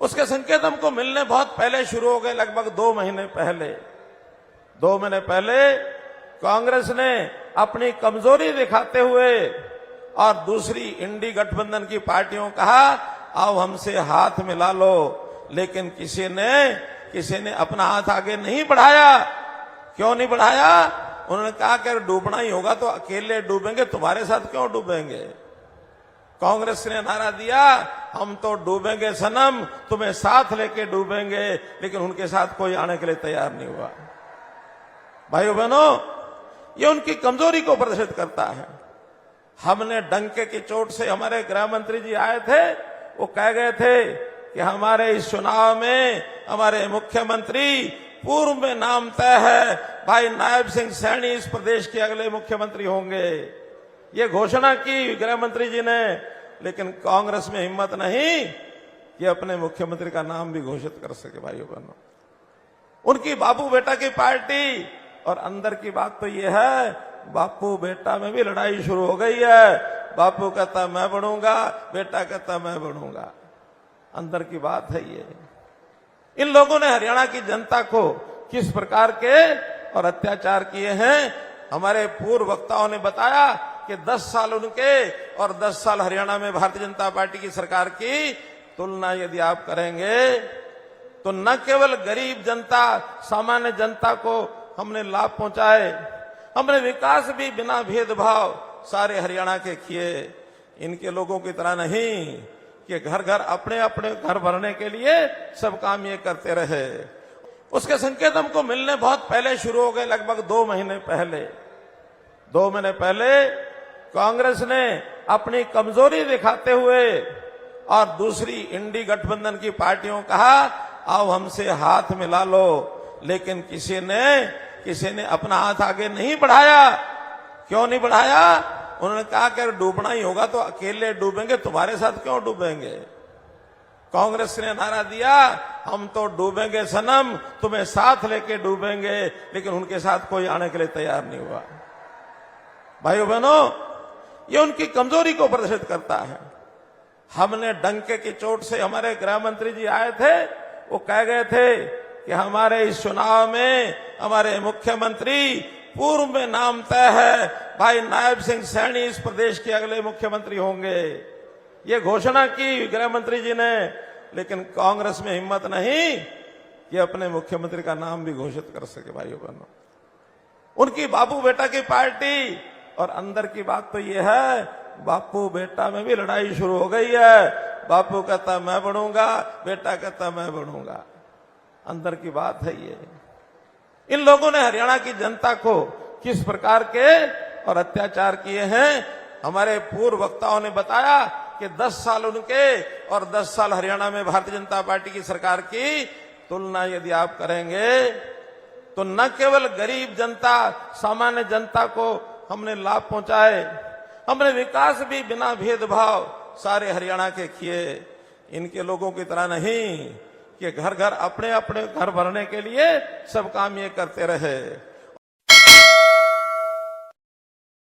उसके संकेत हमको मिलने बहुत पहले शुरू हो गए, लगभग 2 महीने पहले। 2 महीने पहले कांग्रेस ने अपनी कमजोरी दिखाते हुए और दूसरी इंडी गठबंधन की पार्टियों कहा आओ हमसे हाथ मिला लो, लेकिन किसी ने अपना हाथ आगे नहीं बढ़ाया। क्यों नहीं बढ़ाया? उन्होंने कहा कि डूबना ही होगा तो अकेले डूबेंगे, तुम्हारे साथ क्यों डूबेंगे। कांग्रेस ने नारा दिया हम तो डूबेंगे सनम, तुम्हें साथ लेके डूबेंगे, लेकिन उनके साथ कोई आने के लिए तैयार नहीं हुआ। भाइयों बहनों, ये उनकी कमजोरी को प्रदर्शित करता है। हमने डंके की चोट से, हमारे गृह मंत्री जी आए थे, वो कह गए थे कि हमारे इस चुनाव में हमारे मुख्यमंत्री पूर्व में नाम तय है, भाई नायब सिंह सैनी इस प्रदेश के अगले मुख्यमंत्री होंगे। ये घोषणा की गृह मंत्री जी ने, लेकिन कांग्रेस में हिम्मत नहीं कि अपने मुख्यमंत्री का नाम भी घोषित कर सके। भाइयों बहनों, उनकी बापू बेटा की पार्टी, और अंदर की बात तो ये है बापू बेटा में भी लड़ाई शुरू हो गई है। बापू कहता मैं बढ़ूंगा, बेटा कहता मैं बढ़ूंगा। अंदर की बात है ये। इन लोगों ने हरियाणा की जनता को किस प्रकार के और अत्याचार किए हैं, हमारे पूर्व वक्ताओं ने बताया कि 10 साल उनके और 10 साल हरियाणा में भारतीय जनता पार्टी की सरकार की तुलना यदि आप करेंगे तो न केवल गरीब जनता, सामान्य जनता को हमने लाभ पहुंचाए, हमने विकास भी बिना भेदभाव सारे हरियाणा के किए। इनके लोगों की तरह नहीं कि घर घर अपने अपने घर भरने के लिए सब काम ये करते रहे। उसके संकेत हमको मिलने बहुत पहले शुरू हो गए, लगभग 2 महीने पहले। 2 महीने पहले कांग्रेस ने अपनी कमजोरी दिखाते हुए और दूसरी इंडी गठबंधन की पार्टियों कहा आओ हमसे हाथ मिला लो, लेकिन किसी ने अपना हाथ आगे नहीं बढ़ाया। क्यों नहीं बढ़ाया? उन्होंने कहा कि डूबना ही होगा तो अकेले डूबेंगे, तुम्हारे साथ क्यों डूबेंगे। कांग्रेस ने नारा दिया हम तो डूबेंगे सनम, तुम्हें साथ लेके डूबेंगे, लेकिन उनके साथ कोई आने के लिए तैयार नहीं हुआ। भाइयों बहनों, ये उनकी कमजोरी को प्रदर्शित करता है। हमने डंके की चोट से, हमारे गृह मंत्री जी आए थे, वो कह गए थे कि हमारे इस चुनाव में हमारे मुख्यमंत्री पूर्व में नाम तय है, भाई नायब सिंह सैनी इस प्रदेश के अगले मुख्यमंत्री होंगे। ये घोषणा की गृह मंत्री जी ने, लेकिन कांग्रेस में हिम्मत नहीं कि अपने मुख्यमंत्री का नाम भी घोषित कर सके। भाइयों बहनों, उनकी बापू बेटा की पार्टी, और अंदर की बात तो ये है बापू बेटा में भी लड़ाई शुरू हो गई है। बापू कहता मैं बढ़ूंगा, बेटा कहता मैं बढ़ूंगा। अंदर की बात है ये। इन लोगों ने हरियाणा की जनता को किस प्रकार के और अत्याचार किए हैं, हमारे पूर्व वक्ताओं ने बताया कि 10 साल उनके और 10 साल हरियाणा में भारतीय जनता पार्टी की सरकार की तुलना यदि आप करेंगे तो न केवल गरीब जनता, सामान्य जनता को हमने लाभ पहुंचाए, हमने विकास भी बिना भेदभाव सारे हरियाणा के किए। इनके लोगों की तरह नहीं कि घर घर अपने अपने घर भरने के लिए सब काम ये करते रहे।